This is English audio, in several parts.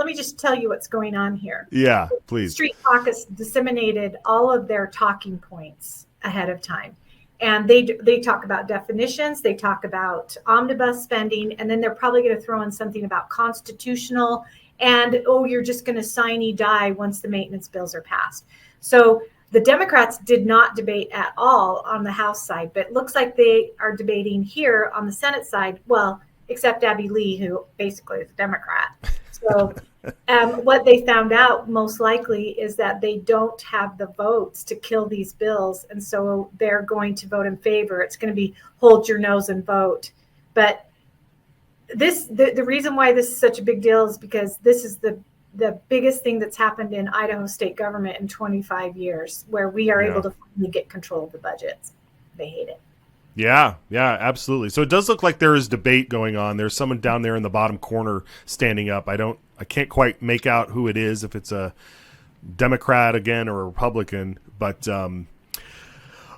me just tell you what's going on here. Yeah, please. Street Caucus disseminated all of their talking points ahead of time. And they talk about definitions, they talk about omnibus spending, and then they're probably going to throw in something about constitutional and, oh, you're just going to sine die once the maintenance bills are passed. So the Democrats did not debate at all on the House side, but it looks like they are debating here on the Senate side, well, except Abby Lee, who basically is a Democrat. So what they found out most likely is that they don't have the votes to kill these bills. And so they're going to vote in favor. It's going to be hold your nose and vote. But the reason why this is such a big deal is because this is the biggest thing that's happened in Idaho state government in 25 years, where we are able to finally get control of the budgets. They hate it. Yeah, absolutely. So it does look like there is debate going on. There's someone down there in the bottom corner standing up. I can't quite make out who it is, if it's a Democrat again or a Republican, but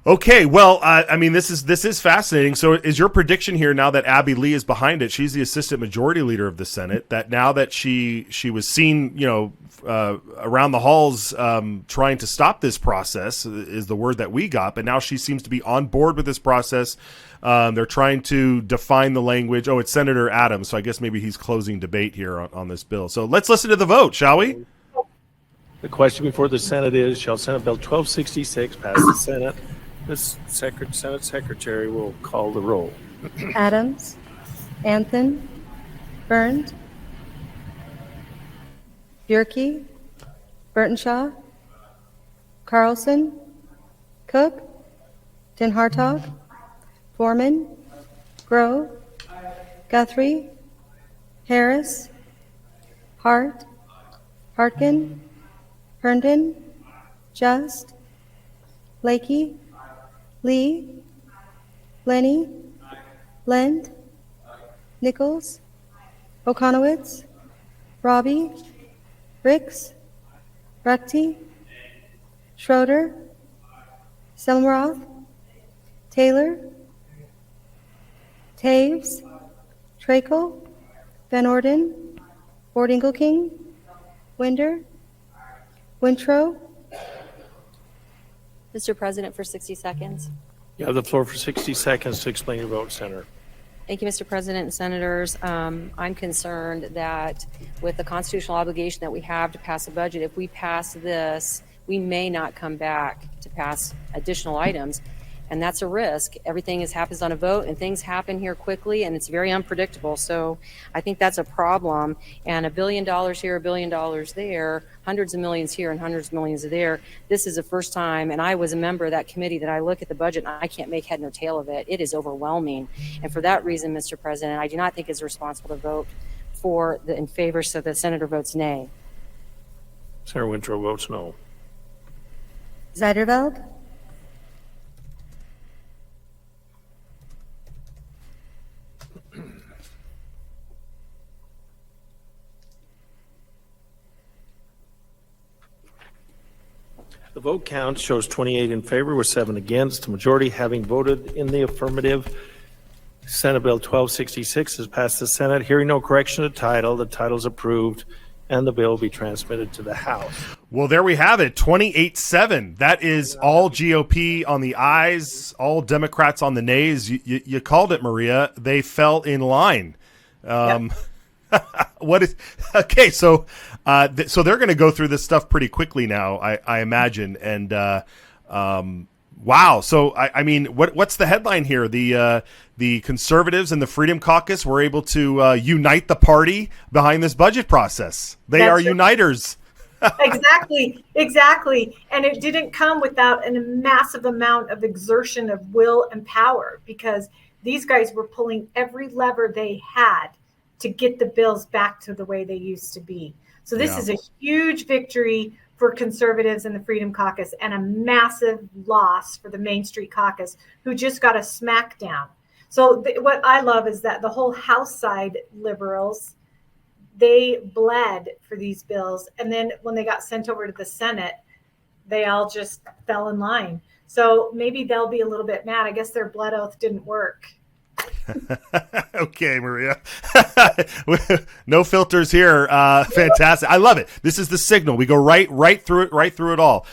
okay. Well, I mean, this is fascinating. So is your prediction here, now that Abby Lee is behind it, she's the assistant majority leader of the Senate, that now that she was seen, around the halls trying to stop this process, is the word that we got, but now she seems to be on board with this process. They're trying to define the language. Oh, it's Senator Adams, so I guess maybe he's closing debate here on this bill. So let's listen to the vote, shall we? The question before the Senate is, shall Senate Bill 1266 pass the Senate? The Senate Secretary will call the roll. Adams, Anthem, Burns, Bjerke, Burtonshaw, Carlson, Cook, Den Hartog, Foreman, Grove, Guthrie, Harris, Hart, Hartkin, Herndon, Just, Lakey, Lee, Lenny, Lend, Nichols, Okonowitz, Robbie, Ricks, Ruckty, Schroeder, Selmroth, Taylor, Taves, Trakel, Van Orden, Bordingle-King, Winder, Wintrow. Mr. President, for 60 seconds. You have the floor for 60 seconds to explain your vote, Senator. Thank you, Mr. President and Senators. I'm concerned that with the constitutional obligation that we have to pass a budget, if we pass this, we may not come back to pass additional items. And that's a risk. Everything happens on a vote, and things happen here quickly, and it's very unpredictable. So I think that's a problem. And $1 billion here, $1 billion there, hundreds of millions here and hundreds of millions there. This is the first time, and I was a member of that committee, that I look at the budget and I can't make head nor tail of it. It is overwhelming. And for that reason, Mr. President, I do not think it's responsible to vote in favor, so the senator votes nay. Senator Wintrow votes no. Zeiderveld, The vote count shows 28 in favor with 7 against. The majority having voted in the affirmative. Senate Bill 1266 has passed the Senate. Hearing no correction to title, the title is approved, and the bill will be transmitted to the House. Well, there we have it, 28-7. That is all GOP on the ayes, all Democrats on the nays. You called it, Maria. They fell in line. Yep. What is okay? So they're going to go through this stuff pretty quickly now, I imagine. And wow. So I mean, what's the headline here? The conservatives and the Freedom Caucus were able to unite the party behind this budget process. They are uniters. Exactly. And it didn't come without a massive amount of exertion of will and power, because these guys were pulling every lever they had to get the bills back to the way they used to be. So this is a huge victory for conservatives and the Freedom Caucus, and a massive loss for the Main Street Caucus, who just got a smackdown. So what I love is that the whole House side liberals, they bled for these bills. And then when they got sent over to the Senate, they all just fell in line. So maybe they'll be a little bit mad. I guess their blood oath didn't work. Okay, Maria. No filters here. Fantastic. I love it. This is the signal. We go right through it all.